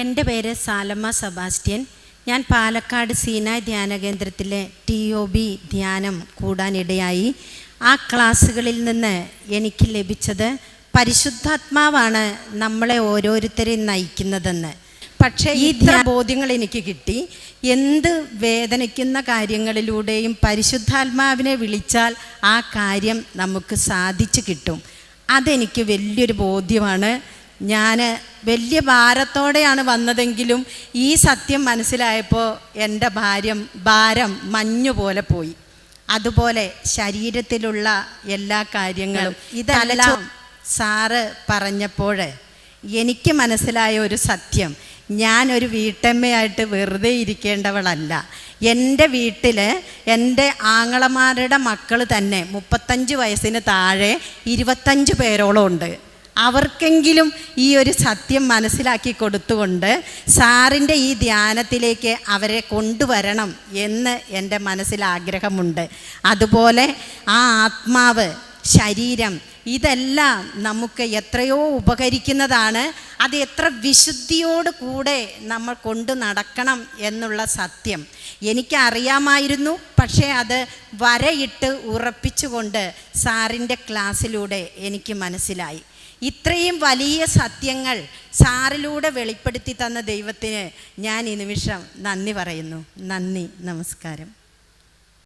എൻ്റെ പേര് സാലമ്മ സെബാസ്റ്റ്യൻ. ഞാൻ പാലക്കാട് സീനായ് ധ്യാന കേന്ദ്രത്തിലെ TOB ധ്യാനം കൂടാനിടയായി. ആ ക്ലാസ്സുകളിൽ നിന്ന് എനിക്ക് ലഭിച്ചത് പരിശുദ്ധാത്മാവാണ് നമ്മളെ ഓരോരുത്തരെയും നയിക്കുന്നതെന്ന്. പക്ഷേ ഈ ബോധ്യങ്ങൾ എനിക്ക് കിട്ടി. എന്ത് വേദനിക്കുന്ന കാര്യങ്ങളിലൂടെയും പരിശുദ്ധാത്മാവിനെ വിളിച്ചാൽ ആ കാര്യം നമുക്ക് സാധിച്ചു കിട്ടും. അതെനിക്ക് വലിയൊരു ബോധ്യമാണ്. ഞാൻ വലിയ ഭാരത്തോടെയാണ് വന്നതെങ്കിലും ഈ സത്യം മനസ്സിലായപ്പോൾ എൻ്റെ ഭാരം മഞ്ഞുപോലെ പോയി. അതുപോലെ ശരീരത്തിലുള്ള എല്ലാ കാര്യങ്ങളും ഇതെല്ലാം സാറ് പറഞ്ഞപ്പോൾ എനിക്ക് മനസ്സിലായ ഒരു സത്യം, ഞാനൊരു വീട്ടമ്മയായിട്ട് വെറുതെ ഇരിക്കേണ്ടവളല്ല. എൻ്റെ വീട്ടിൽ എൻ്റെ ആങ്ങളമാരുടെ മക്കൾ തന്നെ 35 വയസ്സിന് താഴെ 25 പേരോളം ഉണ്ട്. അവർക്കെങ്കിലും ഈ ഒരു സത്യം മനസ്സിലാക്കി കൊടുത്തുകൊണ്ട് സാറിൻ്റെ ഈ ധ്യാനത്തിലേക്ക് അവരെ കൊണ്ടുവരണം എന്ന് എൻ്റെ മനസ്സിൽ ആഗ്രഹമുണ്ട്. അതുപോലെ ആ ആത്മാവ്, ശരീരം, ഇതെല്ലാം നമുക്ക് എത്രയോ ഉപകരിക്കുന്നതാണ്. അത് എത്ര വിശുദ്ധിയോട് കൂടെ നമ്മൾ കൊണ്ടു നടക്കണം എന്നുള്ള സത്യം എനിക്കറിയാമായിരുന്നു. പക്ഷേ അത് വരയിട്ട് ഉറപ്പിച്ചുകൊണ്ട് സാറിൻ്റെ ക്ലാസ്സിലൂടെ എനിക്ക് മനസ്സിലായി. ഇത്രയും വലിയ സത്യങ്ങൾ സാറിലൂടെ വെളിപ്പെടുത്തി തന്ന ദൈവത്തിന് ഞാൻ ഈ നിമിഷം നന്ദി പറയുന്നു. നന്ദി, നമസ്കാരം.